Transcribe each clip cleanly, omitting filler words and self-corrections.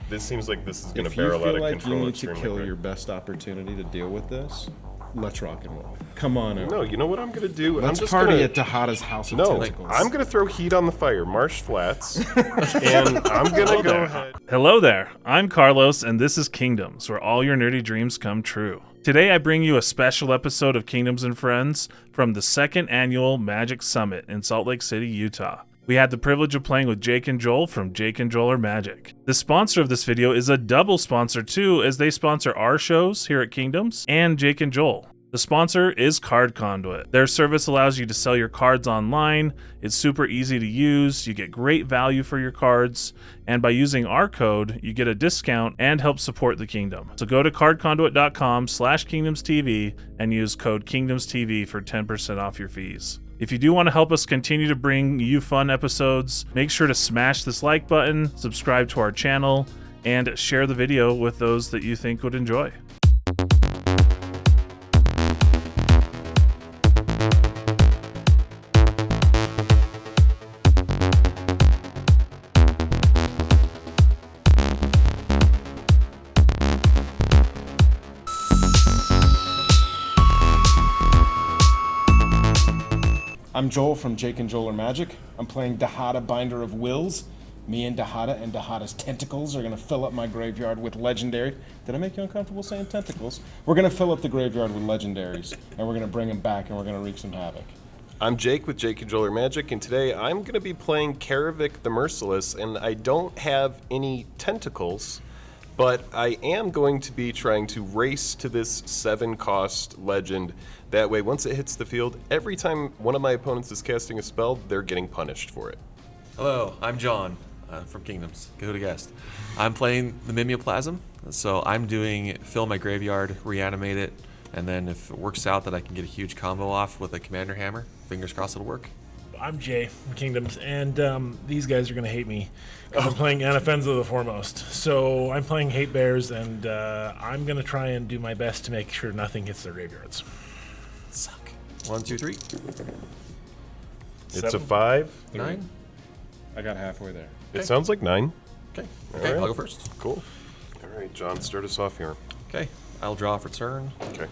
This seems like this is going to If you barrel out feel of like control. you need to extremely kill quick. your best opportunity to deal with this, let's rock and roll. Come on over. No, you know what I'm going to do? Let's I'm just party gonna, at Dahada's House of No, Tentacles. I'm going to throw heat on the fire, Marsh Flats, and I'm going to go ahead. Hello there, I'm Carlos, and this is Kingdoms, where all your nerdy dreams come true. Today I bring you a special episode of Kingdoms and Friends from the 2nd Annual Magic Summit in Salt Lake City, Utah. We had the privilege of playing with Jake and Joel from Jake and Joel Are Magic. The sponsor of this video is a double sponsor too, as they sponsor our shows here at Kingdoms and Jake and Joel. The sponsor is Card Conduit. Their service allows you to sell your cards online. It's super easy to use. You get great value for your cards. And by using our code, you get a discount and help support the Kingdom. So go to cardconduit.com/KingdomsTV and use code KingdomsTV for 10% off your fees. If you do want to help us continue to bring you fun episodes, make sure to smash this like button, subscribe to our channel, and share the video with those that you think would enjoy. I'm Joel from Jake and Joel Are Magic. I'm playing Dahada, Binder of Wills. Me and Dahada's tentacles are going to fill up my graveyard with legendary. Did I make you uncomfortable saying tentacles? We're going to fill up the graveyard with legendaries, and we're going to bring them back, and we're going to wreak some havoc. I'm Jake with Jake and Joel Are Magic, and today I'm going to be playing Karavik the Merciless, and I don't have any tentacles, but I am going to be trying to race to this 7-cost legend. That way, once it hits the field, every time one of my opponents is casting a spell, they're getting punished for it. Hello, I'm John from Kingdoms. Who'd have guessed? I'm playing the Mimeoplasm, so I'm doing fill my graveyard, reanimate it, and then if it works out that I can get a huge combo off with a Commander Hammer, fingers crossed it'll work. I'm Jay from Kingdoms, and these guys are going to hate me because I'm playing Anafenza the Foremost. So I'm playing Hate Bears, and I'm going to try and do my best to make sure nothing hits their graveyards. Suck. 1, 2, 3. It's 7? a 5. 9. I got halfway there. It sounds like 9. Okay. All Okay, right. I'll go first. Cool. All right, John, start us off here. Okay, I'll draw for turn. Okay.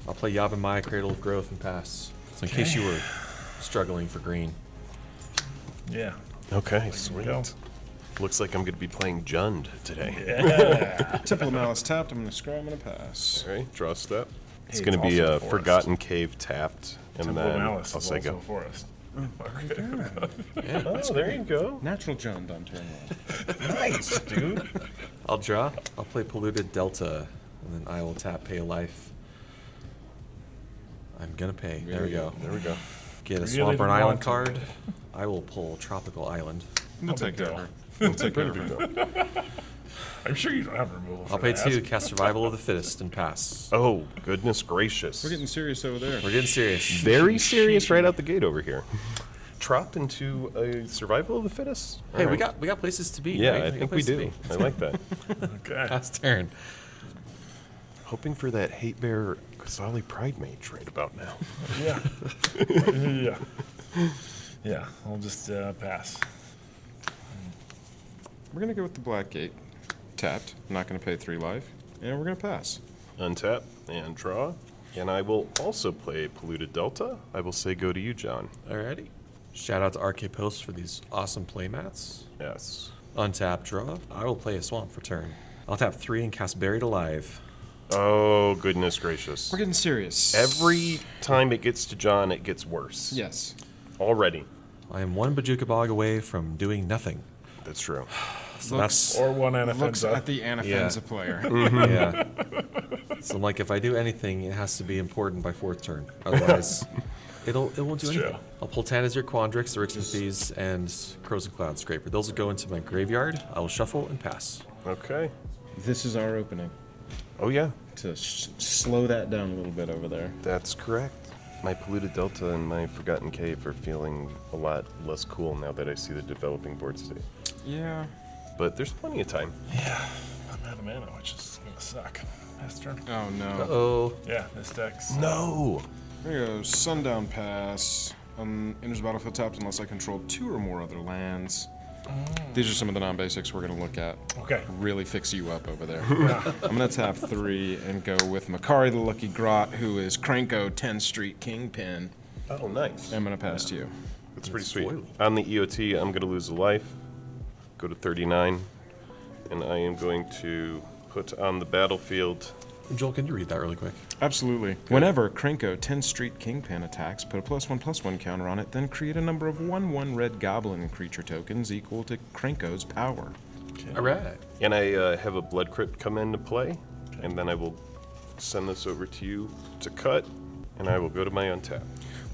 I'll play Yavimaya, Cradle of Growth, and pass. So in case you were struggling for green. Yeah. Okay, sweet. Looks like I'm going to be playing Jund today. Yeah. Temple of Malice tapped. I'm going to scry. I'm going to pass. All right, draw a step. It's Hey, going to it's be also a a forest. Forgotten Cave tapped, and Temple of then Malice I'll is say also go. a forest. Yeah. Oh, there you go. Natural John on turn 1. Nice, dude. I'll draw. I'll play Polluted Delta, and then I will tap Pay a Life. I'm gonna pay. There we go. There we go. Get a Really Swamp or an didn't Island want to. card. I will pull Tropical Island. We'll take care of her. We'll take care of it. I'm sure you don't have removal for I'll pay that. 2, cast Survival of the Fittest, and pass. Oh, goodness gracious. We're getting serious over there. We're getting serious. very serious right out the gate over here. Dropped into a survival of the fittest? Hey, All we right. got places to be. Yeah, right? I got think we places to do. be. I like that. Okay. Last turn. Hoping for that Hate Bear Kasali Pride Mage right about now. Yeah. Yeah. Yeah. I'll just pass. We're going to go with the Black Gate. Tapped. I'm not going to pay 3 life. And we're going to pass. Untap and draw. And I will also play Polluted Delta. I will say go to you, John. Alrighty. Shout out to RK Post for these awesome playmats. Yes. Untap, draw. I will play a Swamp for turn. I'll tap 3 and cast Buried Alive. Oh, goodness gracious. We're getting serious. Every time it gets to John, it gets worse. Yes. Already. I am 1 Bajuka Bog away from doing nothing. That's true. So Looks- Or one Looks Anafenza. at the Anafenza player. yeah. So I'm like, if I do anything, it has to be important by 4th turn. Otherwise, it won't do It's anything. true. I'll pull Tanazir Quandrix, Thieves, and Crows and Cloud Scraper. Those will go into my graveyard. I will shuffle and pass. Okay. This is our opening. Oh, yeah. To slow that down a little bit over there. That's correct. My Polluted Delta and my Forgotten Cave are feeling a lot less cool now that I see the developing board state. Yeah. But there's plenty of time. Yeah. I'm out of mana, which is going to suck. Pass turn. Oh, no. Uh-oh. Yeah, this deck's... No! There you go. Sundown Pass. Enters the battlefield tapped unless I control 2 or more other lands. These are some of the non-basics we're going to look at. Okay. Really fix you up over there. I'm going to tap 3 and go with Makari the Lucky Grot, who is Kranko 10th Street Kingpin. Oh, nice. I'm going to pass to you. That's pretty sweet. On the EOT, I'm going to lose a life, go to 39, and I am going to put on the battlefield. Joel, can you read that really quick? Absolutely. Whenever Kranko 10th Street Kingpin attacks, put a +1/+1 counter on it, then create a number of 1/1 red goblin creature tokens equal to Kranko's power. All right. And I have a blood crypt come into play, and then I will send this over to you to cut, and I will go to my untap.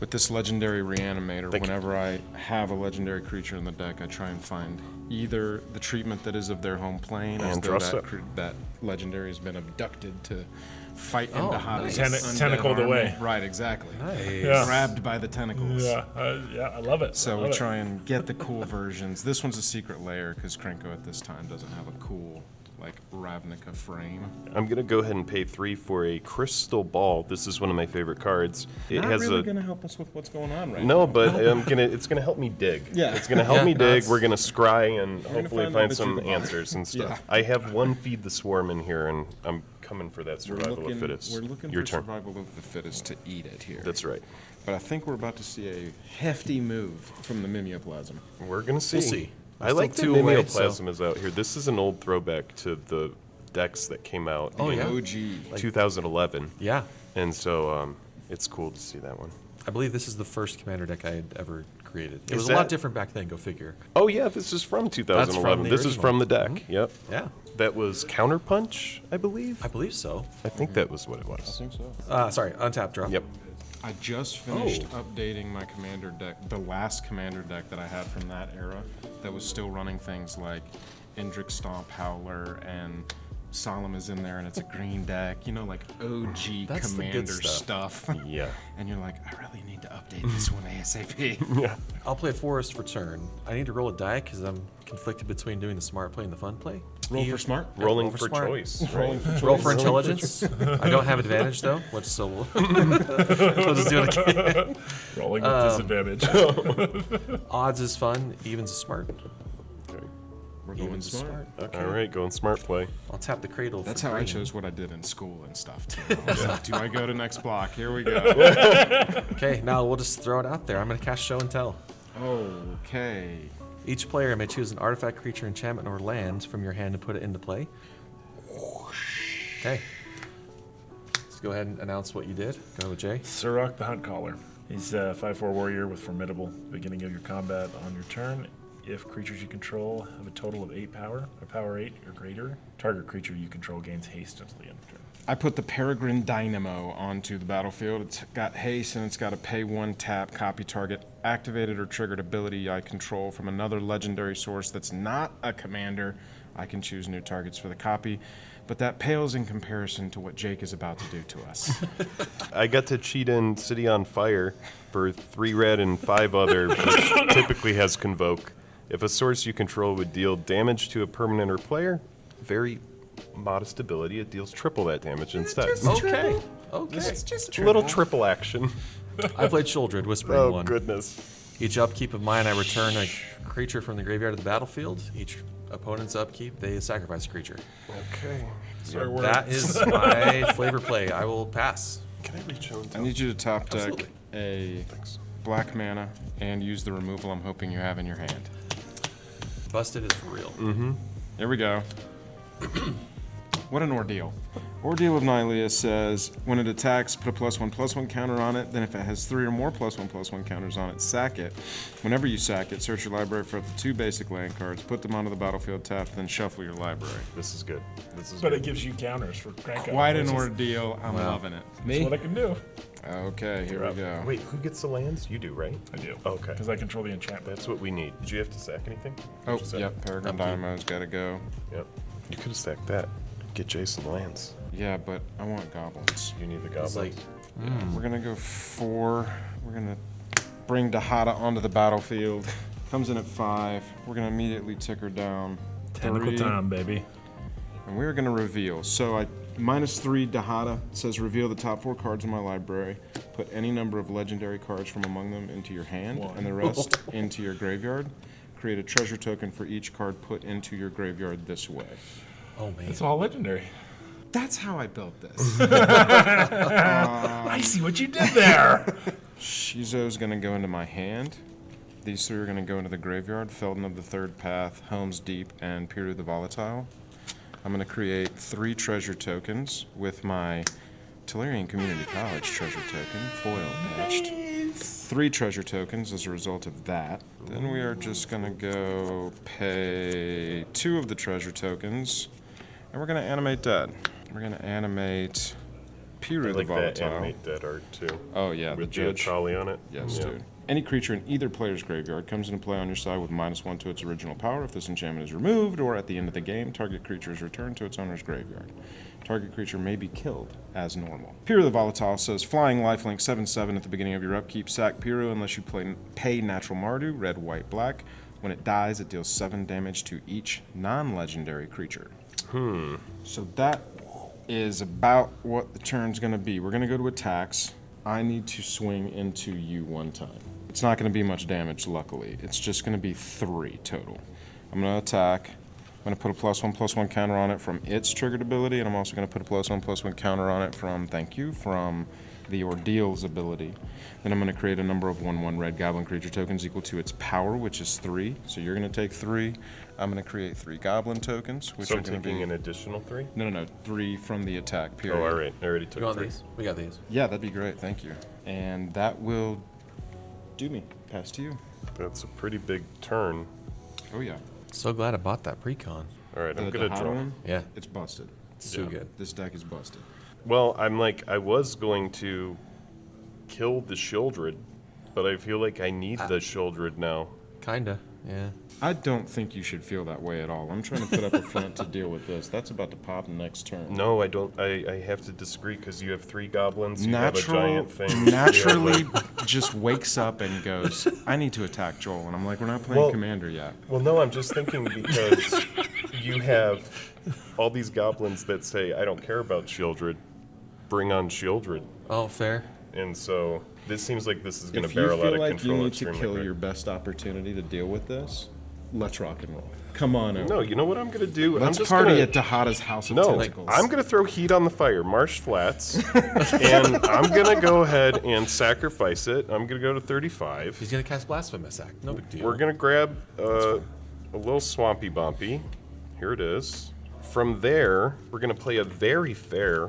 With this legendary reanimator, Thank you. whenever I have a legendary creature in the deck, I try and find either the treatment that is of their home plane, as And though draw that, step. that legendary has been abducted to fight Oh, into Hada's nice. undead Tentacled army. away. Right, exactly. Nice. Yeah. Grabbed by the tentacles. Yeah, I love it. So I we love it. try and get the cool versions. This one's a secret layer because Kranko at this time doesn't have a cool, like, Ravnica frame. I'm going to go ahead and pay 3 for a Crystal Ball. This is one of my favorite cards. It Not has really a... going to help us with what's going on right now. No, but it's gonna help me dig. Yeah. It's gonna help Yeah, me no, dig. it's- We're gonna scry and gonna hopefully find find that some bit you answers and stuff. Yeah. I have one Feed the Swarm in here, and I'm coming for that We're survival looking, of fittest. we're looking Your for turn. survival of the fittest to eat it here. That's right. But I think we're about to see a hefty move from the Mimeoplasm. We're gonna see. We'll see. I Still like the 2 away, Mimeoplasm is out here. This is an old throwback to the decks that came out Oh, in yeah. OG. 2011, Yeah. and so it's cool to see that one. I believe this is the first commander deck I had ever created. It Is was a lot that- different back then, go figure. Oh yeah, this is from 2011. the This is original. from the deck. Yep. Yeah. That was Counterpunch, I believe. I believe so. I think that was what it I was. think so. Sorry, untap draw. Yep. I just finished updating my commander deck, the last commander deck that I had from that era, that was still running things like Indrik Stomp Howler and Solemn is in there, and it's a green deck, you know, like OG That's the good commander stuff. stuff. Yeah. And you're like, I really need to update this one ASAP. Yeah. I'll play Forest for turn. I need to roll a die because I'm conflicted between doing the smart play and the fun play. Roll for smart. Rolling for for smart. choice. Rolling for Roll for intelligence. I don't have advantage though, which so we'll just do it again. Rolling with disadvantage. Odds is fun, evens is smart. Okay. We're going Evens is smart. smart. All right, going smart play. I'll tap the cradle. That's for how I green. chose what I did in school and stuff too. I was like, do I go to next block? Here we go. Okay, now we'll just throw it out there. I'm going to cast Show and Tell. Okay. Each player may choose an artifact, creature, enchantment, or land from your hand and put it into play. Okay. Let's go ahead and announce what you did. Go with Jay. Surrak the Hunt Caller. He's a 5/4 warrior with formidable. Beginning of your combat on your turn, if creatures you control have a total of 8 power, or power 8 or greater, target creature you control gains haste until the end of turn. I put the Peregrine Dynamo onto the battlefield. It's got haste and it's got a pay 1 tap, copy target, activated or triggered ability I control from another legendary source that's not a commander. I can choose new targets for the copy, but that pales in comparison to what Jake is about to do to us. I got to cheat in City on Fire for 3 red and 5 other, which typically has Convoke. If a source you control would deal damage to a permanent or player, very modest ability, it deals triple that damage instead. Okay. Okay. Just A little triple action. I played Childred, Whispering Oh, One. goodness. Each upkeep of mine, I return a creature from the graveyard to the battlefield. Each opponent's upkeep, they sacrifice a creature. Okay. Sorry, That is my flavor play. I will pass. Can I reach out? I need you to top deck Absolutely. a Thanks. black mana and use the removal I'm hoping you have in your hand. Busted is for real. Here we go. What an ordeal. Ordeal of Nylea says, when it attacks, put a +1/+1 counter on it. Then if it has 3 or more +1/+1 counters on it, sack it. Whenever you sack it, search your library for up to 2 basic land cards, put them onto the battlefield tapped, then shuffle your library. This is good. This is But good. it gives you counters for crank up. Quite an This is- ordeal. I'm loving it. That's what I can do. Okay, here we go. Wait, who gets the lands? You do, right? I do. Okay. Because I control the enchantment. That's what we need. Did you have to sack anything? Oh, What'd you sack? yep, Peregrine Dynamo's got to go. Yep. You could have stacked that. Get Jason lands. Yeah, but I want goblins. You need the It's goblins. like, We're gonna go 4. We're gonna bring Dahada onto the battlefield. Comes in at 5. We're gonna immediately tick her down. Tentacle 3, time, baby. And we're gonna reveal. So I -3 Dahada says reveal the top 4 cards in my library. Put any number of legendary cards from among them into your hand, One. and the rest into your graveyard. Create a treasure token for each card put into your graveyard this way. Oh man. It's all legendary. That's how I built this. I see what you did there. Shizo's going to go into my hand. These three are going to go into the graveyard. Felden of the Third Path, Helm's Deep, and Piru the Volatile. I'm going to create 3 treasure tokens with my Tellurian Community College treasure token, foil etched. 3 treasure tokens as a result of that. Then we are just going to go pay 2 of the treasure tokens, and we're going to animate Dead. We're going to animate Piru I the like that Volatile. animate dead art too. Oh yeah, the With the judge. trolley on it. Yes, Yeah. dude. Any creature in either player's graveyard comes into play on your side with -1 to its original power if this enchantment is removed, or at the end of the game, target creature is returned to its owner's graveyard. Target creature may be killed as normal. Piru the Volatile says, flying lifelink 7/7 at the beginning of your upkeep. Sack Piru unless you pay natural Mardu, red, white, black. When it dies, it deals 7 damage to each non-legendary creature. So that is about what the turn's going to be. We're going to go to attacks. I need to swing into you 1 time. It's not going to be much damage, luckily. It's just going to be 3 total. I'm going to attack. I'm going to put a +1/+1 counter on it from its triggered ability, and I'm also going to put a +1/+1 counter on it from, from the Ordeal's ability. Then I'm going to create a number of 1/1 red goblin creature tokens equal to its power, which is 3. So you're going to take 3. I'm going to create 3 goblin tokens, which So are I'm going to taking be... an additional 3? No, 3 from the attack, period. Oh, all right. I already took You want 3. these? We got these. Yeah, that'd be great, thank you. And that will do me. Pass to you. That's a pretty big turn. Oh yeah. So glad I bought that pre-con. All right, I'm The going to Dahada draw. one, Yeah. it's busted. It's so good. This deck is busted. Well, I was going to kill the Shieldred, but I feel like I need the Shieldred now. Kinda. Yeah. I don't think you should feel that way at all. I'm trying to put up a front to deal with this. That's about to pop next turn. No, I don't. I have to disagree because you have 3 goblins, you have a giant thing. naturally just wakes up and goes, I need to attack Joel. And I'm like, we're not playing Well- Commander yet. Well, no, I'm just thinking because you have all these goblins that say, I don't care about Shieldred, bring on Shieldred. Oh, fair. And so this seems like this is going If to you barrel out feel of like you control. need to extremely kill quick. your best opportunity to deal with this, let's rock and roll. Come on over. No, you know what I'm going to do? Let's I'm just party gonna, at Dahada's House of No, Tentacles. I'm going to throw heat on the fire, Marsh Flats, and I'm going to go ahead and sacrifice it. I'm going to go to 35. He's gonna cast Blasphemous Act. No big deal. We're going to grab a little Swampy Bumpy. Here it is. From there, we're going to play a very fair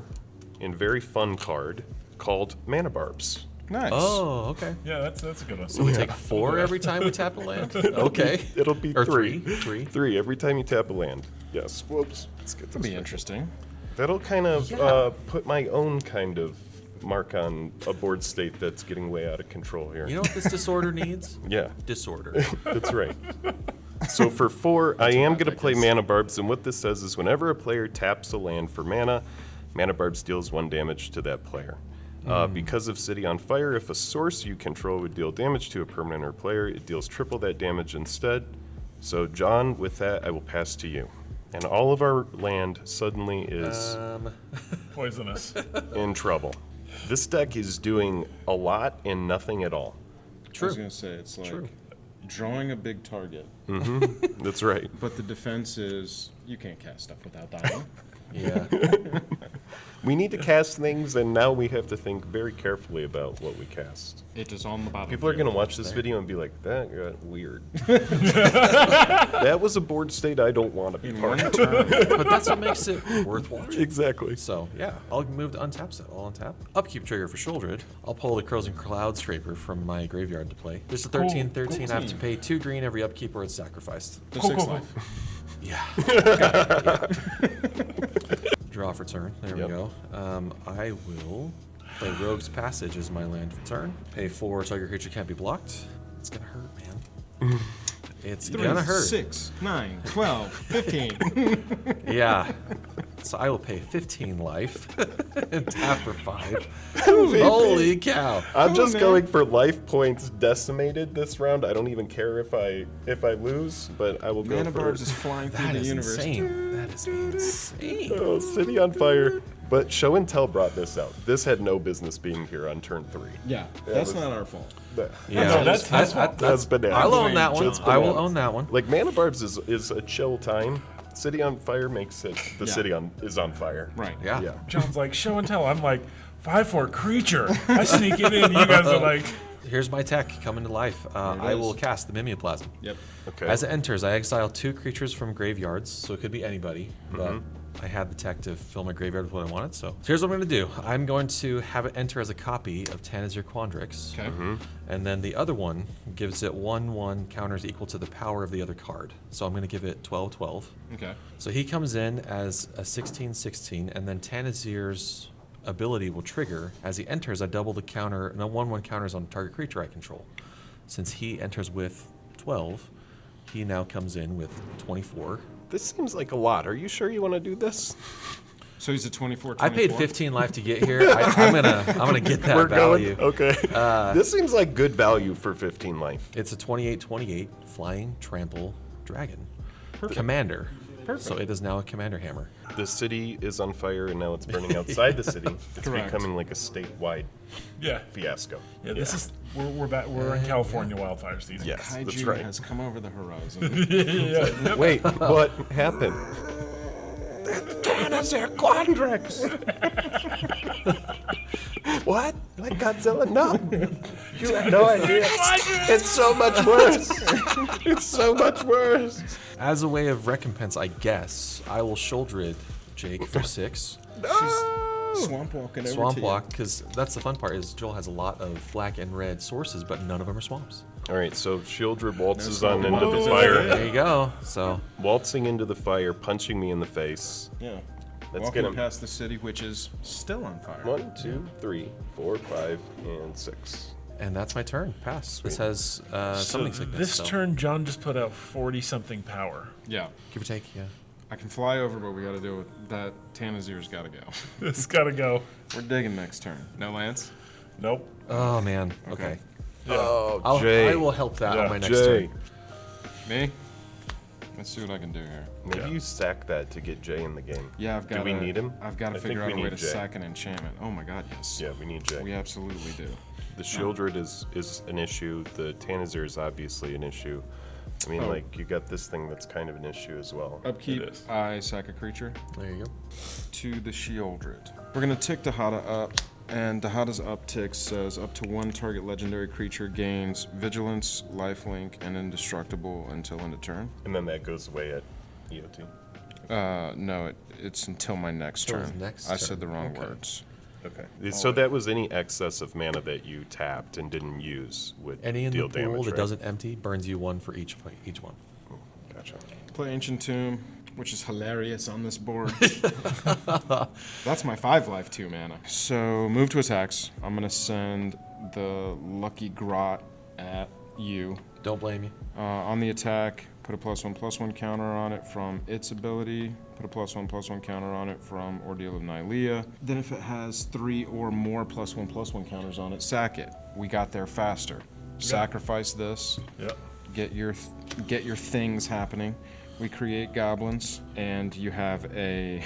and very fun card called Mana Barbs. Nice. Oh, okay. Yeah, that's a good one. So we take 4 every time we tap a land? Okay. It'll be Or 3. 3. 3 every time you tap a land. Yes. Whoops. Let's get this That'll be fixed. interesting. That'll kind of Yeah. put my own kind of mark on a board state that's getting way out of control here. You know what this disorder needs? Yeah, Disorder. that's right. So for 4, I am going to play Mana Barbs, and what this says is whenever a player taps a land for mana, Mana Barbs deals 1 damage to that player. Because of City on Fire, if a source you control would deal damage to a permanent or player, it deals triple that damage instead. So John, with that, I will pass to you. And all of our land suddenly is Poisonous. in trouble. This deck is doing a lot and nothing at all. I was True. going to say, it's like drawing a big target, That's right. but the defense is you can't cast stuff without dying. Yeah. We need to cast things, and now we have to think very carefully about what we cast. It is on the bottom. People are going to watch this video and be like, that got weird. That was a board state I don't want to be part of. But that's what makes it worth watching. Exactly. So, yeah, I'll move to untap set. I'll untap. Upkeep trigger for Shieldred. I'll pull the Crows and Cloud Scraper from my graveyard to play. There's a 13/13. I have to pay 2 green every upkeep or it's sacrificed. The Cool, 6 cool, life. Yeah. Got it, yeah. Draw for turn. There Yep. we go. I will play Rogue's Passage as my land for turn. Pay 4, target creature can't be blocked. It's gonna hurt, man. It's 3, gonna hurt. 6, 9, 12, 15. Yeah. So I will pay 15 life and tap for 5. Holy cow. I'm just man. going for life points decimated this round. I don't even care if I lose, but I will go Mana for Barbs is flying through That the is universe. insane. That is insane. Oh, City on Fire. But Show and Tell brought this out. This had no business being here on turn 3. Yeah, that's not our fault. Yeah, No, that's his fault. That's bananas. I'll own that one. That's I will bananas. own that one. Like Mana Barbs is a chill time. City on Fire makes it. The Yeah. city is on fire. Right. Yeah. Yeah. John's like, show and tell. I'm like, 5/4 creature. I sneak it in. You guys are like, Here's my tech coming to life. I will cast the Mimeoplasm. Yep. Okay. As it enters, I exile 2 creatures from graveyards, so it could be anybody. But I had the tech to fill my graveyard with what I wanted. So here's what I'm going to do. I'm going to have it enter as a copy of Tanazir Quandrix. Okay. And then the other one gives it 1/1 counters equal to the power of the other card. So I'm going to give it 12/12. Okay. So he comes in as a 16/16, and then Tanazir's ability will trigger. As he enters, I double the counter, no 1/1 counters on target creature I control. Since he enters with 12, he now comes in with 24. This seems like a lot. Are you sure you want to do this? So he's a 24. I paid 15 life to get here. I'm gonna get that We're value. going. Okay. This seems like good value for 15 life. It's a 28/28 flying trample dragon commander. So it is now a commander hammer. The city is on fire and now it's burning outside the city. It's Correct. becoming like a statewide yeah. fiasco. Yeah, this is, we're back, we're in California wildfire season. Yes, that's Kaiju right. has come over the horizon. Yeah. Wait, what happened? Tanazir Quandrix! What? Like Godzilla? No! You have no idea. It's so much worse! It's so much worse! As a way of recompense, I guess, I will Shouldered Jake for 6. Swamp walking over Swamp to you. Walk, because that's the fun part is Joel has a lot of black and red sources, but none of them are swamps. Alright, so Shieldred waltzes No on swamp. into the Whoa. fire. There you go. So Waltzing into the fire, punching me in the face. Yeah. Let's Walking get him. past the city, which is still on fire. 1, 2, 3, 4, 5, and 6. and that's my turn. Pass. This has So summoning sickness. this so turn, John just put out 40-something power. Yeah. give or take, yeah. I can fly over, but we got to deal with that. Tanazir's got to go. It's gotta go. We're digging next turn. No Lance? Nope. Oh man. Okay. Oh, Jay. I will help that Yeah. on my next Jay. turn. Me? Let's see what I can do here. Maybe Yeah. you sack that to get Jay in the game. Yeah, I've got. Do we need him? I've got to I figure think out we a way need to Jay. sack an enchantment. Oh my God, yes. Yeah, we need Jay. We absolutely do. The Shieldred is an issue. The Tanazir is obviously an issue. I mean, Oh. like, you got this thing that's kind of an issue as well. Upkeep. It is. I sack a creature There you go. to the Shieldred. We're gonna tick Dahada up, and Dahada's uptick says up to 1 target legendary creature gains Vigilance, Lifelink, and Indestructible until end of turn. And then that goes away at EOT. No, it's until my next Till his turn. next I turn. said the wrong words. Okay. So that was any excess of mana that you tapped and didn't use would Any in deal the pool damage, that right? doesn't empty burns you 1 for each one. Gotcha. Play Ancient Tomb, which is hilarious on this board. That's my 5 life 2 mana. So move to attacks. I'm gonna send the Lucky Grot at you. Don't blame you. On the attack, put a +1/+1 counter on it from its ability. Put a +1/+1 counter on it from Ordeal of Nylea. Then if it has 3 or more +1/+1 counters on it, sack it. We got there faster. Sacrifice this. Yep. Get your things happening. We create goblins, and you have a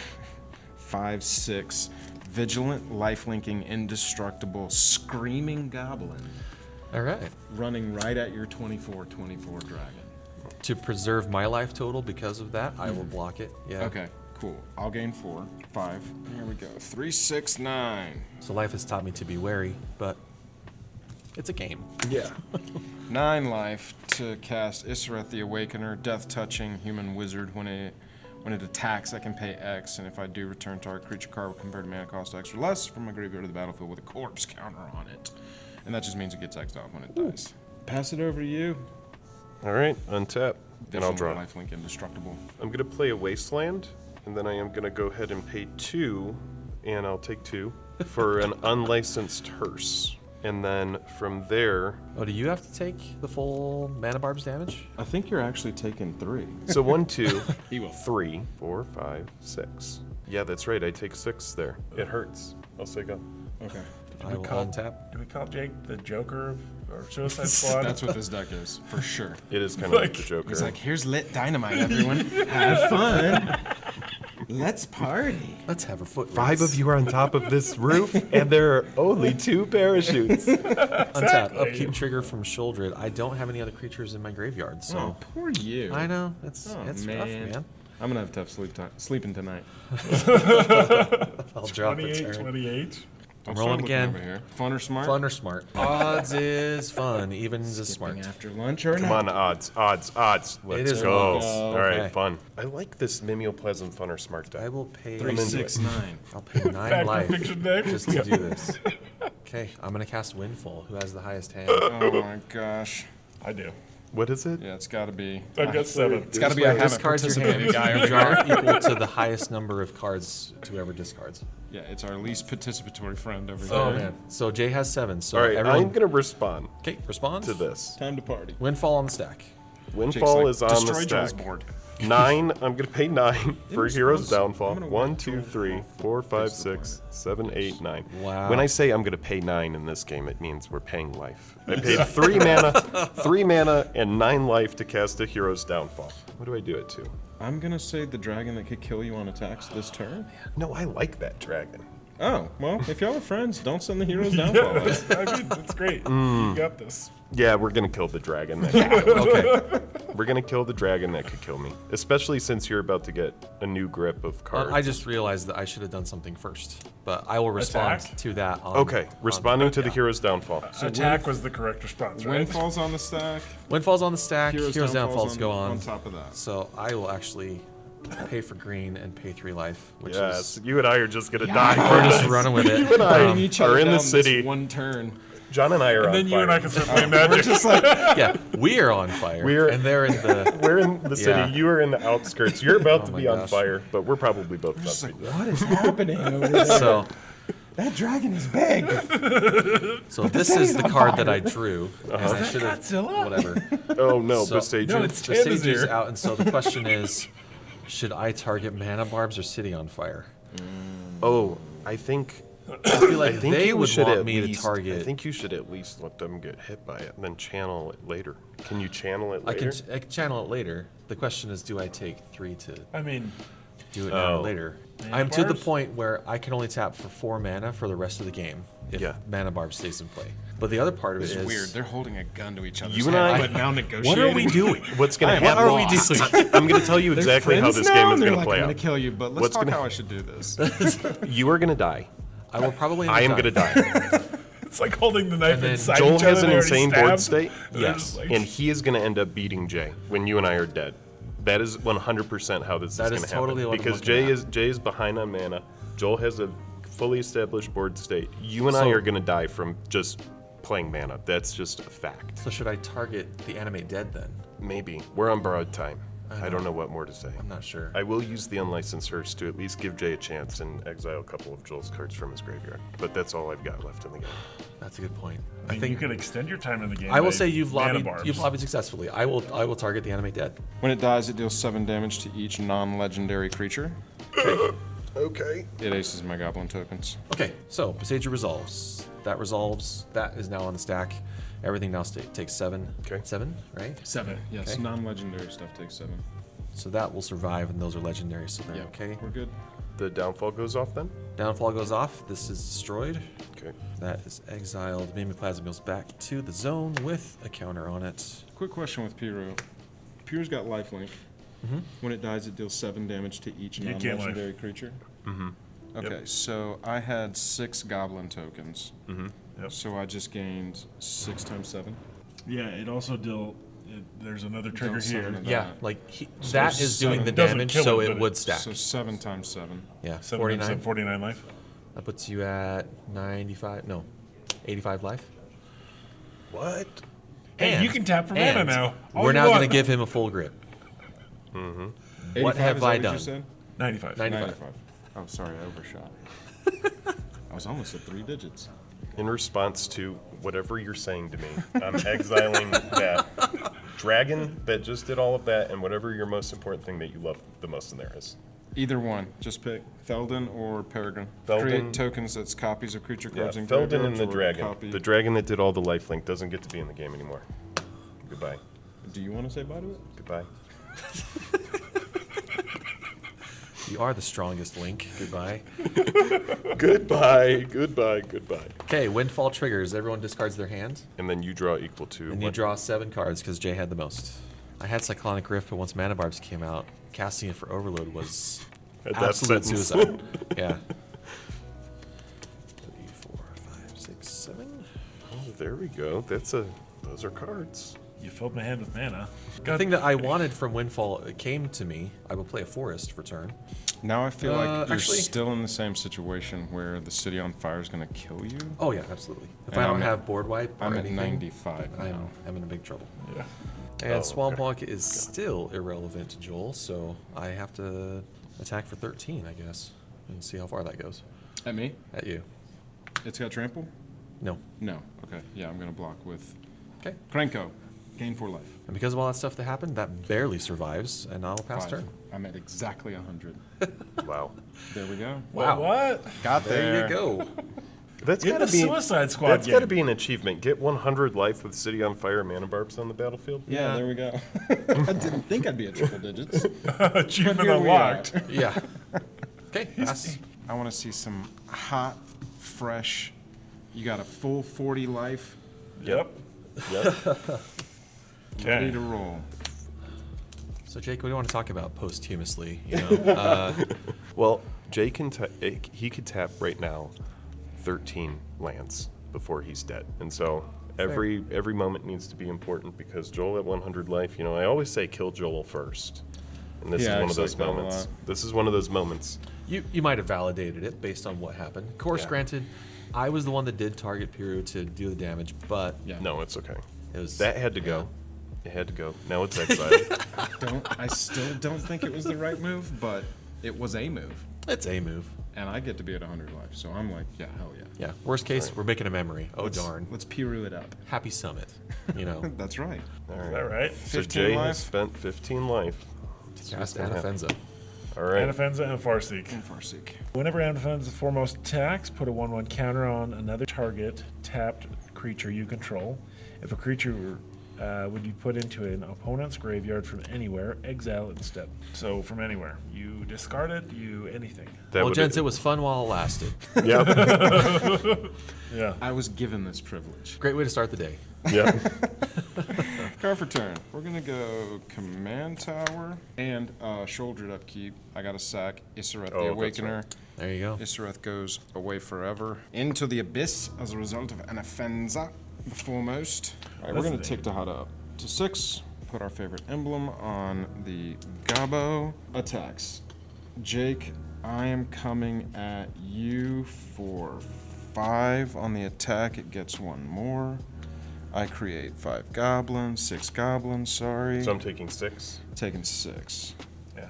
5/6 vigilant, lifelinking, indestructible, screaming goblin All right. running right at your 24/24 dragon. To preserve my life total because of that, I will block it. Yeah. Okay, cool. I'll gain 4, 5. Here we go. 3, 6, 9. So life has taught me to be wary, but it's a game. Yeah. 9 life to cast Issereth the Awakener, Death Touching, Human Wizard. When it attacks, I can pay X, and if I do, return target creature card with compared to mana cost X or less from my graveyard to the battlefield with a corpse counter on it. And that just means it gets X'd off when it dies. Pass it over to you. All right, untap, and I'll Vigilant, draw. Lifelink, Indestructible. I'm going to play a Wasteland, and then I am going to go ahead and pay 2, and I'll take 2, for an unlicensed hearse. And then from there, Oh, do you have to take the full mana barbs damage? I think you're actually taking 3. so 1, 2, He will. 3, 4, 5, 6. Yeah, that's right, I take 6 there. It hurts. I'll say go. Okay. I will untap. Do we call Jake the Joker or Suicide Squad? That's what this deck is, for sure. It is kind of like Like- the Joker. He's like, here's lit dynamite, everyone. Have fun. Let's party. Let's have a foot race. 5 of you are on top of this roof, and there are only 2 parachutes. Untap. Upkeep trigger from Sholdred. I don't have any other creatures in my graveyard, so. Oh, poor you. I know. It's rough, man. man. I'm gonna have tough sleeping tonight. I'll drop a 28, turn. 28. I'm Start rolling looking again. Over here. Fun or smart? Fun or smart? Odds is fun. Evens is smart. Skipping after lunch or Come on, odds. Let's is go. odds. All right, Okay. fun. I like this Mimeoplasm Fun or Smart deck. I will pay. 3, into 6, it. 9. I'll pay 9 Fact or life fiction deck? just to do this. Okay, I'm gonna cast Windfall. Who has the highest hand? Oh my gosh. I do. What is it? Yeah, it's got to be. I've got 7. It's got to be. I haven't Discards your participated hand. guy You over draw here. equal to the highest number of cards to whoever discards. Yeah, it's our least participatory friend over Oh here. man. So Jay has 7. So All right, everyone. I'm going to respond Okay, respond to this. Time to party. Windfall on the stack. Windfall like, is on the destroy Joel's stack. board. 9, I'm going to pay 9 for response, Hero's I'm Downfall. gonna 1, wait 2, till 3, 4, 5, 6, 7, 8, 9. Wow. When I say I'm going to pay 9 in this game, it means we're paying life. I paid 3 mana, and 9 life to cast a Hero's Downfall. What do I do it to? I'm gonna say the dragon that could kill you on attacks this turn. No, I like that dragon. Oh, well, if y'all are friends, don't send the heroes downfall. I mean, that's great. You got this. Yeah, we're going to kill the dragon that could kill me. Okay. We're going to kill the dragon that could kill me. Especially since you're about to get a new grip of cards. I just realized that I should have done something first, but I will respond Attack? to that. On, Okay, responding to the yeah. Hero's Downfall. Attack was the correct response, right? Windfall's on the stack. Windfall's on the stack. Heroes, Heroes downfalls downfalls go on on. top of that. So I will actually pay for green and pay 3 life, which Yes, is you and I are just going to die. we're just running with it. You and I Each are other in the down this city. one turn. John and I are And on then you fire. and I can start playing Magic. Yeah, we are on fire. and they're in the. We're in the city. Yeah. You are in the outskirts. You're about to my be on gosh. fire, but we're probably both about to be dead. What is happening over there? So, That dragon is big. so this is the card that I drew. And I should have Godzilla? whatever. Oh no, So- Bestage. No, it's The stage is Tanzir. out, and so the question is, should I target Mana Barbs or City on Fire? Oh, I think I feel like they you would should want at me least, to target. I think you should at least let them get hit by it and then channel it later. Can you channel it I later? can channel it later. The question is, do I take 3 to I mean, do it now or Oh. later? Mana I'm to the Barbs? point where I can only tap for 4 mana for the rest of the game if Yeah. Mana Barb stays in play. But the other part of it This is is weird. They're holding a gun to each other's You and head, I- but now negotiating. what are we doing? What's going to What happen? are we doing? I'm going to tell you They're exactly how friends this now, game is and they're going to like, play I'm out. gonna kill you, but let's What's talk gonna- how I should do this. You are going to die. I will probably. End I up am going to dying. die. it's like holding the knife And then inside Joel each other has an and already insane board stabbed. state. And they're Yes, just like- and he is going to end up beating Jay when you and I are dead. That is 100% how this That is is going to totally happen. what I'm Because looking Jay is behind on mana. Joel has a fully established board state. You and I So- are going to die from just playing mana. That's just a fact. So should I target the Animate Dead then? Maybe. We're on borrowed time. I know. don't know what more to say. I'm not sure. I will use the Unlicensed Hearse to at least give Jay a chance and exile a couple of Joel's cards from his graveyard. But that's all I've got left in the game. That's a good point. I mean, you could extend your time in the game. I will by say you've Mana lobbied. Barbs. You've lobbied successfully. I will target the Animate Dead. When it dies, it deals 7 damage to each non-legendary creature. Okay. It aces my goblin tokens. Okay, so Besage resolves. That resolves. That is now on the stack. Everything now takes 7. Okay. 7, right? 7. Yes. Okay. Non-legendary stuff takes 7. So that will survive, and those are legendary. So they're Yeah. okay. We're good. The downfall goes off then? Downfall goes off. This is destroyed. Okay. That is exiled. Mimeoplasm goes back to the zone with a counter on it. Quick question with Piru. Piru's got lifelink. When it dies, it deals 7 damage to each You can't non-legendary creature. Okay, Yep. so I had 6 goblin tokens. Yep. So I just gained 6 times 7. Yeah, it also there's another trigger Don't here. summon it. Yeah, like that is doing the Doesn't damage, kill so it, it but would it- stack. So 7 times 7. Yeah, 49. 49. 49 life. That puts you at 95. No, 85 life. What? Hey, you can tap for mana and now. All We're you now going to want. give him a full grip. 85, What have is that I you done? said? 95. 95. Oh, sorry, I overshot. I was almost at 3 digits. In response to whatever you're saying to me, I'm exiling that dragon that just did all of that and whatever your most important thing that you love the most in there is. Either one. Just pick Felden or Peregrine. Felden- Create tokens that's copies of creature Yeah, cards in Felden and graveyards the or dragon. copy- The dragon that did all the lifelink doesn't get to be in the game anymore. Goodbye. Do you want to say bye to it? Goodbye. You are the strongest link. Goodbye. Goodbye. Okay, windfall triggers. Everyone discards their hand. And then you draw equal to. And you draw 7 cards because Jay had the most. I had Cyclonic Rift, but once Mana Barbs came out, casting it for Overload was At that absolute sentence. suicide. Yeah. 3, 4, 5, 6, 7. Oh, there we go. Those are cards. You filled my hand with mana. The thing that I wanted from Windfall came to me. I will play a forest for turn. Now I feel like you're actually- still in the same situation where the city on fire is going to kill you. Oh yeah, absolutely. If And I don't I'm at- have board wipe or I'm at anything, 95 now. I'm in a big trouble. Yeah. And Oh, Swampwalk is still irrelevant to Joel, so I have to attack for 13, I guess, and see how far that goes. At me? At you. It's got trample? No. No. Okay. Yeah, I'm going to block with Okay. Krenko. Gain 4 life. And because of all that stuff that happened, that barely survives, and I'll pass 5. turn. I'm at exactly 100. Wow. There we go. Wow. What? Got There you go. That's In gotta the be Suicide Squad That's got to game. be an achievement. Get 100 life with City on Fire Mana Barbs on the battlefield. Yeah, there we go. I didn't think I'd be at triple digits. Achievement Here we unlocked. are. Yeah. Okay, pass. I want to see some hot, fresh. You got a full 40 life. Yep. Yep. Ready Okay. to roll. So, Jake, what do you want to talk about posthumously? You know, Well, Jay he could tap right now 13 lands before he's dead. And so every moment needs to be important because Joel at 100 life, I always say kill Joel first. And this Yeah, is I one of just those like that a moments. lot. This is one of those moments. you might have validated it based on what happened. Of course, Yeah. granted, I was the one that did target Piru to do the damage, but Yeah. No, it's okay. it was That had to go. It had to go. Now it's exiled. I still don't think it was the right move, but it was a move. It's a move. And I get to be at 100 life, so I'm like, yeah, hell yeah. Yeah. Worst case, we're making a memory. Oh Let's- darn. Let's Piru it up. Happy Summit. You know. That's right. All Is right. that right? So 15 Jay life. has spent 15 life. Cast gonna happen. Anafenza. All right. Anafenza and Farseek. And Farseek. Whenever Anafenza foremost attacks, put a 1/1 counter on another target tapped creature you control. If a creature would be put into an opponent's graveyard from anywhere, exile it instead. So from anywhere. You discard it, anything. That Well, would- gents, it was fun while it lasted. Yep. Yeah. I was given this privilege. Great way to start the day. Yep. Card for turn. We're gonna go Command Tower and Shouldered Upkeep. I got to sack Issereth Oh, the that's Awakener. right. There you go. Issereth goes away forever. Into the Abyss as a result of Anafenza, the foremost. All right, we're That's gonna the tick Dahada up to 6. Put our favorite emblem on the Gabo. Attacks. Jake, I am coming at you for 5 on the attack. It gets 1 more. I create 5 goblins, 6 goblins, sorry. So I'm taking 6. Taking 6. Yeah.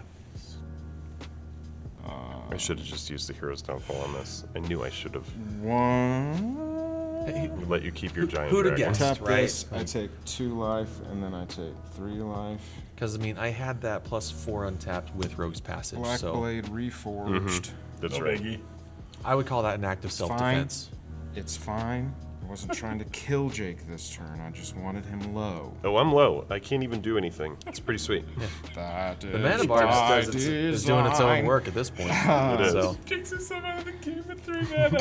I should have just used the Hero's Downfall on this. I knew I should have 1. let you keep your giant Who'd have dragon. guessed? Tap right? this, I take 2 life, and then I take 3 life. Because, I mean, I had that +4 untapped with Rogue's Passage, Black so Blade Reforged. That's No right. biggie. I would call that an act of self-defense. It's fine. I wasn't trying to kill Jake this turn. I just wanted him low. Oh, I'm low. I can't even do anything. It's pretty sweet. That The Mana Barbs is doing its own work at this point. It is. So, Kicks himself out of the game at 3 mana.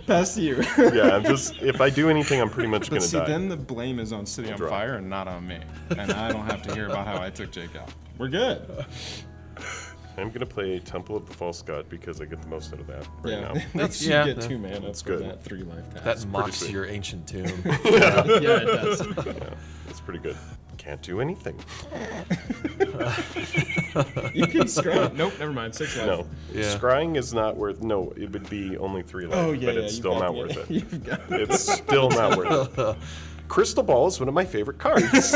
Pass to you. Yeah, I'm just. If I do anything, I'm pretty much But gonna see, die. then the blame is on City on Draw. Fire and not on me. And I don't have to hear about how I took Jake out. We're good. I'm gonna play Temple of the False God because I get the most out of that right Yeah. now. Makes you yeah, get yeah. 2 mana for good. that 3 life pass. that mocks sweet. your ancient tomb. yeah, it does. Yeah, it's pretty good. Can't do anything. You can scrap. Nope, never mind. 6 life. No. Yeah. Scrying is not worth. No, it would be only 3 life, Oh, yeah, but yeah. it's you've still got not the- worth it. You've got It's still not worth it. Crystal Ball is one of my favorite cards.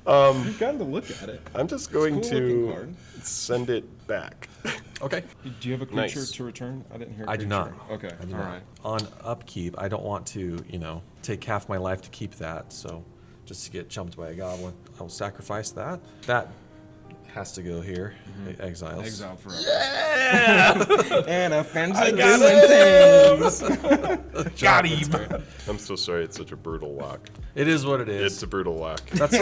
You've gotten to look at it. I'm just going It's a cool-looking to card. send it back. Okay. Do you have a creature Nice. to return? I didn't hear. I do not. Okay. I do all not. right. On upkeep, I don't want to, take half my life to keep that. So just to get chumped by a goblin, I will sacrifice that. That has to go here. Exiles. Exiled forever. Yeah! And offensive things. Got him. I'm so sorry. It's such a brutal lock. It is what it is. It's a brutal lock. That's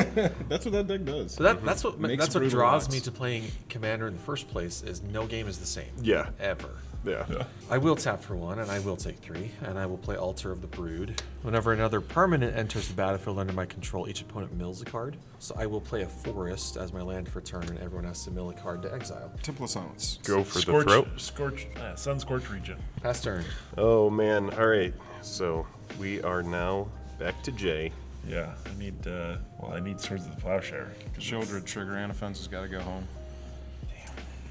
That's what that deck does. so that's what Makes that's what brutal draws locks. me to playing Commander in the first place. Is no game is the same. Yeah. Ever. Yeah. I will tap for 1, and I will take 3, and I will play Altar of the Brood. Whenever another permanent enters the battlefield under my control, each opponent mills a card. So I will play a Forest as my land for turn, and everyone has to mill a card to exile. Temple of Silence. Go for the throat. Sunscorch region. Pass turn. Oh man. All right. So we are now back to Jay. Yeah, I need. I need Swords of the Plowshare. Shieldred trigger and offense has got to go home.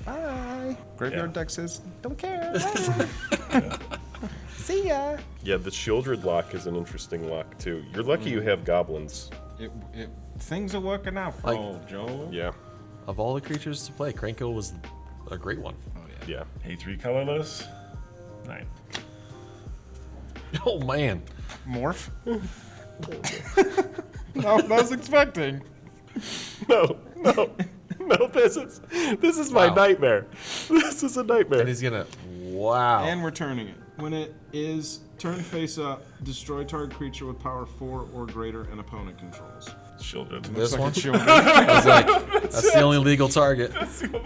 Bye. Graveyard Yeah. deck says, don't care. See ya. Yeah, the Shieldred lock is an interesting lock too. You're lucky you have goblins. Things are working out for Like- old Joel. Yeah. Of all the creatures to play, Krenko was a great one. Oh, yeah. Yeah. Pay 3 colorless. 9. Oh man. Morph? No, I was expecting. No. This is my Wow. nightmare. This is a nightmare. And he's gonna. Wow. And we're turning it. When it is turn face up, destroy target creature with power 4 or greater and opponent controls. Shielded. This Looks like one? a shieldred. I was like, that's the only legal target.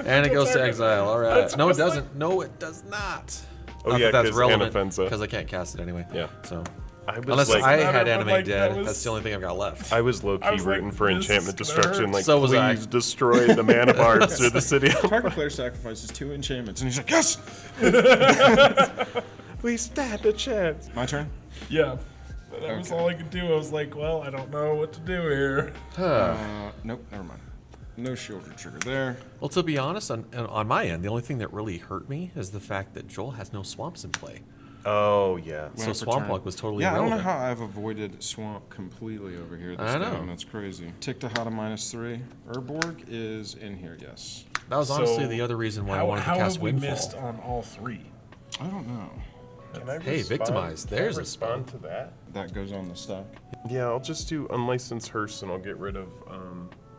And it goes to exile. All right. No, it doesn't. No, it does not. Oh, Not yeah, that that's 'cause relevant Anafenza. because I can't cast it anyway. Yeah. So I was unless like, I Matter, had but, Anime like, Dead, that was- that's the only thing I've got left. I was low key was like, rooting for this is enchantment gonna destruction. hurt. Like, So was I. please destroy the mana barbs or the city. Target player sacrifices 2 enchantments. And he's like, yes! We stand a chance. My turn? Yeah. But that was all I could do. I was like, well, I don't know what to do here. Nope, never mind. No shieldred trigger there. Well, to be honest, on my end, the only thing that really hurt me is the fact that Joel has no swamps in play. Oh yeah. So Went for Swamp turn. Walk was totally Yeah, I don't know irrelevant. how I've avoided swamp completely over here. This I know. game. That's crazy. Tick Tahada -3. Urborg is in here, yes. That was honestly So, the other reason why I How, wanted to how cast have we Windfall. missed on all 3? I don't know. Can I Hey, victimized. There's a respond to that. That goes on the stack. Yeah, I'll just do unlicensed hearse and I'll get rid of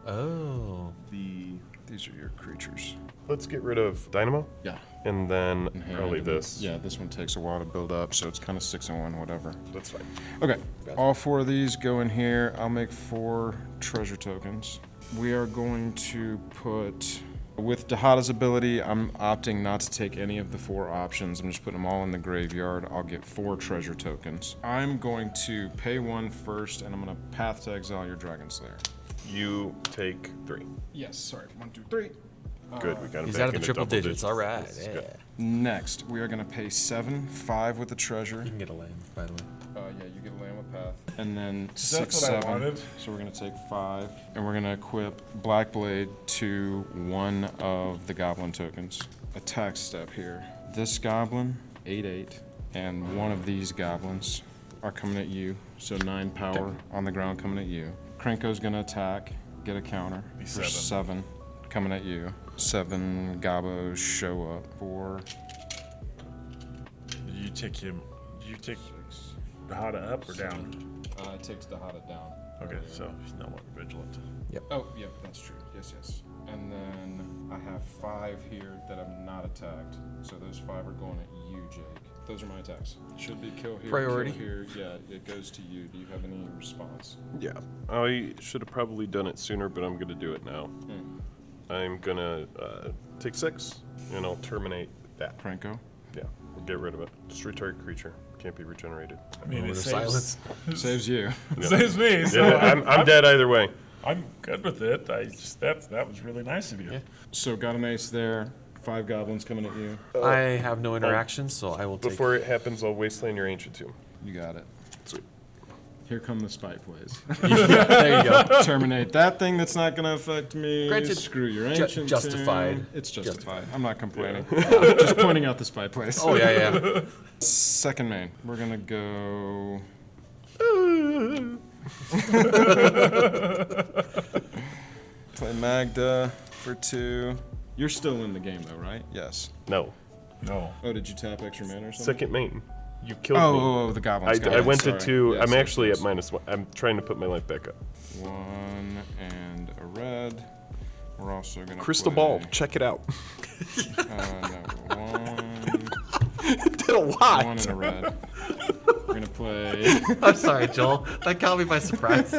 Oh. These are your creatures. let's get rid of Dynamo Yeah. and then Inherit probably and- this. Yeah, this one takes a while to build up, so it's kind of 6 and 1, whatever. That's fine. Okay, all 4 of these go in here. I'll make 4 treasure tokens. We are going to put, with Dahada's ability, I'm opting not to take any of the 4 options. I'm just putting them all in the graveyard. I'll get 4 treasure tokens. I'm going to pay 1 first, and I'm going to path to exile your Dragon Slayer. You take 3. Yes, sorry. 1, 2, 3. Good, we got him He's back out of the into triple double digits. All right. That's Yeah. good. Next, we are going to pay 7, 5 with the treasure. You can get a land, by the way. Yeah, you get a land with path. And then That's 6, what I 7. wanted. So we're gonna take 5, and we're gonna equip Blackblade to 1 of the goblin tokens. Attack step here. This goblin, 8/8, and 1 of these goblins are coming at you. So 9 power on the ground coming at you. Krenko's gonna attack, get a counter for 7. 7 coming at you. 7 gobos show up for You take him. You take Dahada up or down? it takes Dahada down. Okay, so he's no longer vigilant. Oh, yep, that's true. Yes, yes. And then I have 5 here that have not attacked. So those 5 are going at you, Jake. Those are my attacks. Should be kill here, Priority. kill here. Yeah, it goes to you. Do you have any response? Yeah, I should have probably done it sooner, but I'm gonna do it now. I'm gonna take 6, and I'll terminate that. Krenko. Yeah, we'll get rid of it. Destroy target creature. Can't be regenerated. I mean, Oh, it there's saves, silence. Saves you. saves me. So Yeah, I'm dead either way. I'm good with it. I just that was really nice of you. Yeah. So got an ace there. 5 goblins coming at you. I have no interactions, so I will take. Before it happens, I'll wasteland your ancient tomb. You got it. Sweet. Here come the spy plays. There you go. Terminate that thing that's not going to affect me. Granted, Screw your ancient justified. tomb. It's justified. I'm not complaining. Just pointing out the spy plays. Oh yeah, yeah. Second main. We're going to go... Play Magda for 2. You're still in the game though, right? Yes. No. No. Oh, did you tap extra mana or something? Second main. You killed me. Oh, the goblins. I went to Sorry. 2. Yes, I'm yes, actually yes. at -1. I'm trying to put my life back up. 1 and a red. We're also gonna Crystal play, ball, check it out. No, Did a lot. one in a red. We're gonna play. I'm sorry, Joel. That caught me by surprise.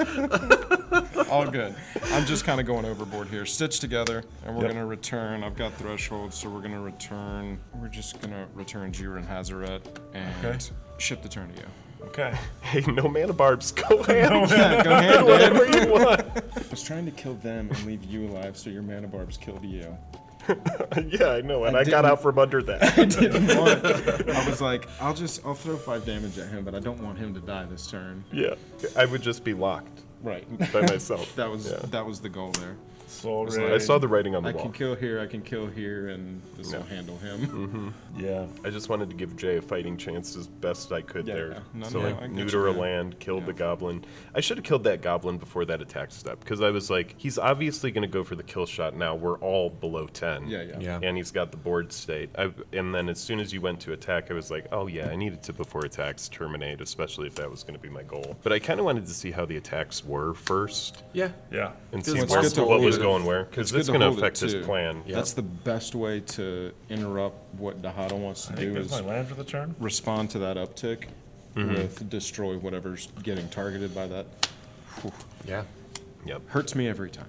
All good. I'm just kind of going overboard here. Stitch together, and we're Yep. gonna return. I've got thresholds, so we're gonna return. We're just gonna return Jira and Hazaret and Okay. ship the turn to you. Okay. Hey, no mana barbs. Go ahead. Yeah, go ahead, Whatever you want. I was trying to kill them and leave you alive, so your mana barbs killed you. Yeah, I know, and I got didn't- out from under that. I didn't want. I was like, I'll throw 5 damage at him, but I don't want him to die this turn. Yeah, I would just be locked Right. by myself. That was Yeah. that was the goal there. Soul like- Ring. I saw the writing on the I wall. can kill here, I can kill here, and this will handle him. Yeah. I just wanted to give Jay a fighting chance as best I could Yeah, there. yeah. No, So no, like I get neuter you, a man. land, killed the Yeah. goblin. I should have killed that goblin before that attack step because I was like, he's obviously going to go for the kill shot now. We're all below 10. Yeah, yeah. Yeah. And he's got the board state. And then as soon as you went to attack, I was like, oh yeah, I needed to before attacks terminate, especially if that was going to be my goal. But I kind of wanted to see how the attacks were first Yeah. Yeah. and It's see good what, to what hold was it. going where because It's it's good going to hold it, affect his too. plan. That's the best way to interrupt what Dahada wants to I think do there's is my land for the turn. respond to that uptick with destroy whatever's getting targeted by that. Whew. Yeah. Yep. Hurts me every time.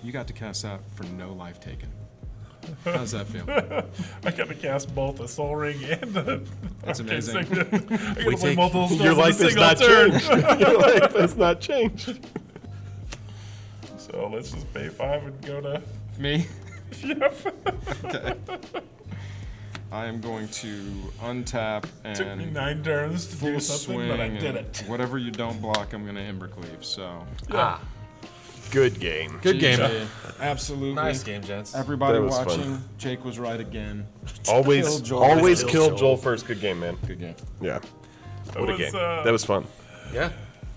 You got to cast that for no life taken. How's that feel? I got to cast both a Soul Ring and a. That's amazing. I got to play take- multiple spells Your in a life has single not turn. changed. Your life has not changed. So let's just pay 5 and go to. Me? Yep. Okay. I am going to untap Took me and 9 turns to full do something, swing. but I did and it. Whatever you don't block, I'm going to Embercleave. So, Ah. Good game. Good game. GG. Absolutely. Nice game, gents. Everybody That was watching, fun. Jake was right again. Always, Kill Joel. always Kill kill Joel. Joel first. Good game, man. Good game. Yeah. What a was, game. That was fun. Yeah.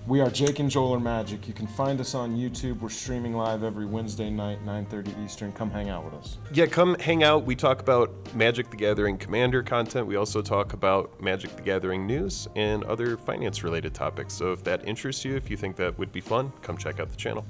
We are Jake and Joel are Magic. You can find us on YouTube. We're streaming live every Wednesday night, 9:30 Eastern. Come hang out with us. Yeah, come hang out. We talk about Magic the Gathering Commander content. We also talk about Magic the Gathering news and other finance-related topics. So if that interests you, if you think that would be fun, come check out the channel.